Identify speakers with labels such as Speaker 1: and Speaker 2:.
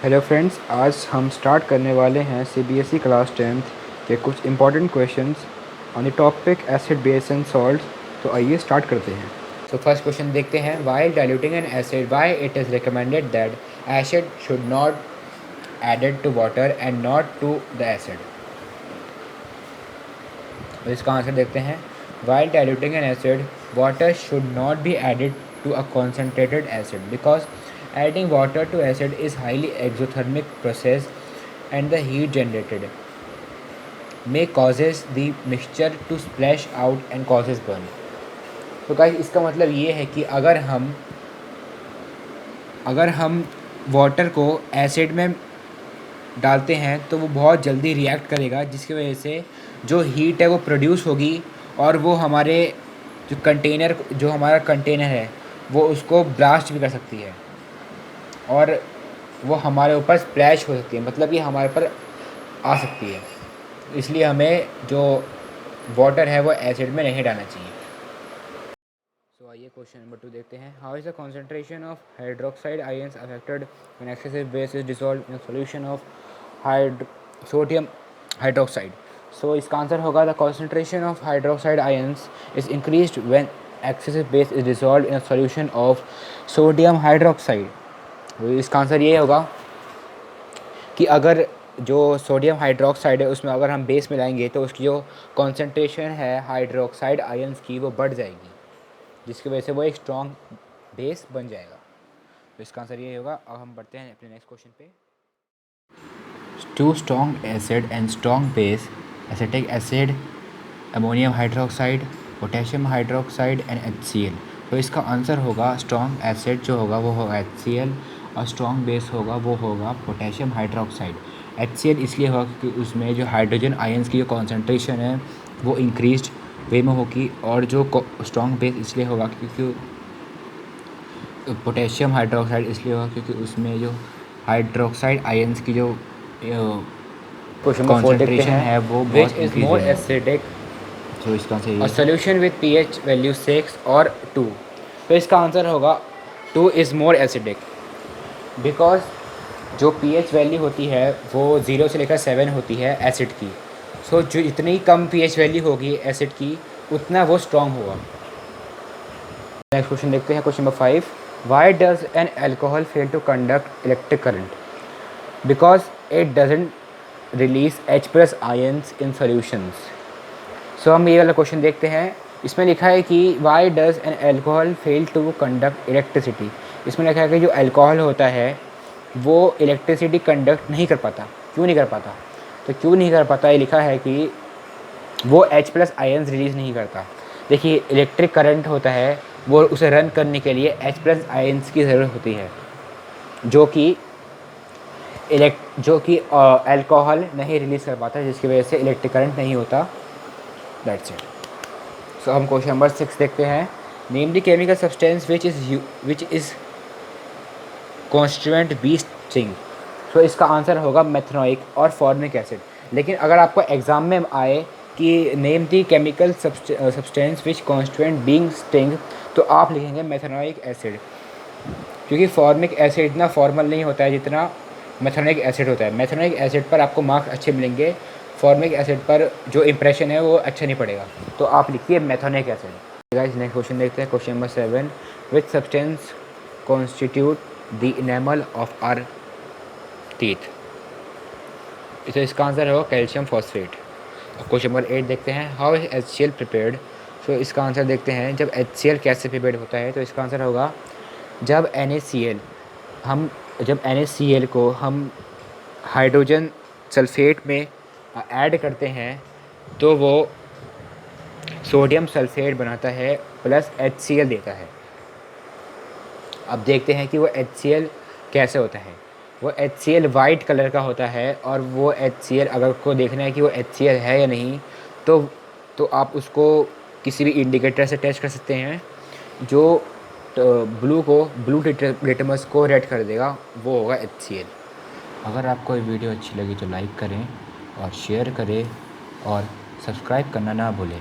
Speaker 1: Hello friends, आज हम start करने वाले हैं सीबीएसई क्लास 10th के कुछ important questions on the topic acid base and salt. तो आइए स्टार्ट करते हैं। तो फर्स्ट क्वेश्चन देखते हैं, while diluting an acid why it is recommended that acid should not added to water and not to the acid. तो इसका answer देखते हैं, while diluting an acid water should not be added to a concentrated acid because adding water to acid is highly exothermic process and the heat generated may causes the mixture to splash out and causes burn। तो guys इसका मतलब ये है कि अगर हम water को acid में डालते हैं तो वो बहुत जल्दी रिएक्ट करेगा, जिसकी वजह से जो हीट है वो प्रोड्यूस होगी और वो हमारे जो हमारा कंटेनर है वो उसको ब्लास्ट भी कर सकती है और वो हमारे ऊपर स्प्लैश हो सकती है, मतलब ये हमारे ऊपर आ सकती है। इसलिए हमें जो वाटर है वो एसिड में नहीं डालना चाहिए। सो आइए क्वेश्चन नंबर 2 देखते हैं, how is the concentration of hydroxide ions affected when excessive base is dissolved in solution of sodium hydroxide. So इसका आंसर होगा, the concentration of hydroxide ions is increased when excessive base is dissolved in solution of sodium hydroxide. तो इसका answer ये होगा कि अगर जो sodium hydroxide है उसमें अगर हम बेस मिलाएंगे तो उसकी जो कॉन्सेंट्रेशन है हाइड्रोक्साइड आयंस की वो बढ़ जाएगी, जिसकी वजह से वो एक स्ट्रॉन्ग बेस बन जाएगा। तो इसका आंसर ये होगा। अब हम बढ़ते हैं अपने नेक्स्ट क्वेश्चन पे। Two strong acid and strong base, acetic acid, ammonium hydroxide, potassium hydroxide and HCl। तो इसका आंसर होगा, स्ट्रॉन्ग एसिड जो होगा वो होगा HCl और स्ट्रॉन्ग बेस होगा वो होगा पोटेशियम हाइड्रोक्साइड। HCl इसलिए होगा क्योंकि उसमें जो हाइड्रोजन आयंस की जो कॉन्सेंट्रेशन है वो इंक्रीज्ड वे में होगी, और जो स्ट्रॉन्ग बेस इसलिए होगा क्योंकि पोटेशियम हाइड्रोक्साइड इसलिए होगा क्योंकि उसमें जो हाइड्रोक्साइड आयंस की जो कॉन्सेंट्रेशन है वो बहुत इंक्रीज एसिडिक। तो इसका आंसर ये सॉल्यूशन विद pH वैल्यू 6 और 2। तो इसका आंसर होगा 2 इज़ मोर एसिडिक बिकॉज जो pH वैल्यू होती है वो 0 से लेकर 7 होती है एसिड की। सो जो इतनी कम pH वैल्यू होगी एसिड की उतना वो स्ट्रॉन्ग होगा। नेक्स्ट क्वेश्चन देखते हैं, question number 5, why does an alcohol fail to conduct electric current? Because it doesn't release H+ ions in solutions. So हम ये वाला क्वेश्चन देखते हैं। इसमें लिखा है कि why does an alcohol fail to conduct electricity. इसमें लिखा है कि जो अल्कोहल होता है वो इलेक्ट्रिसिटी कंडक्ट नहीं कर पाता। क्यों नहीं कर पाता? तो क्यों नहीं कर पाता ये लिखा है कि वो H+ आयंस रिलीज़ नहीं करता। देखिए, इलेक्ट्रिक करंट होता है वो उसे रन करने के लिए H+ आयंस की ज़रूरत होती है, जो कि अल्कोहल नहीं रिलीज़ कर पाता, जिसकी वजह से इलेक्ट्रिक करंट नहीं होता। That's it. सो हम क्वेश्चन नंबर 6 देखते हैं, name the chemical substance which is constituent bee sting. So इसका आंसर होगा मेथनोइक और फॉर्मिक एसिड। लेकिन अगर आपको एग्ज़ाम में आए कि name the chemical substance which constituent being string, तो आप लिखेंगे मेथनोइक एसिड, क्योंकि फॉर्मिक एसिड इतना फॉर्मल नहीं होता है जितना मेथनोइक एसिड होता है। मेथनोइक एसिड पर आपको मार्क्स अच्छे मिलेंगे, फॉर्मिक एसिड पर जो इंप्रेशन है वो अच्छा नहीं पड़ेगा। तो आप लिखिए methanoic acid. Guys next question देखते हैं, question number 7, which substance constitute the enamel of our teeth. तो इसका आंसर होगा कैल्शियम फॉस्फेट। क्वेश्चन नंबर 8 देखते हैं, हाउ इज HCl प्रिपेयर्ड। तो इसका आंसर देखते हैं, जब HCl कैसे प्रिपेयर्ड होता है। तो इसका आंसर होगा, जब NaCl को हम हाइड्रोजन सल्फेट में ऐड करते हैं तो वो सोडियम सल्फेट बनाता है प्लस HCl देता है। अब देखते हैं कि वो HCl कैसे होता है। वो HCl वाइट कलर का होता है, और वो HCl अगर को देखना है कि वो HCl है या नहीं, तो आप उसको किसी भी इंडिकेटर से टेस्ट कर सकते हैं। जो ब्लू लिटमस को रेड कर देगा वो होगा HCl। अगर आपको ये वीडियो अच्छी लगी तो लाइक करें और शेयर करें और सब्सक्राइब करना ना भूलें।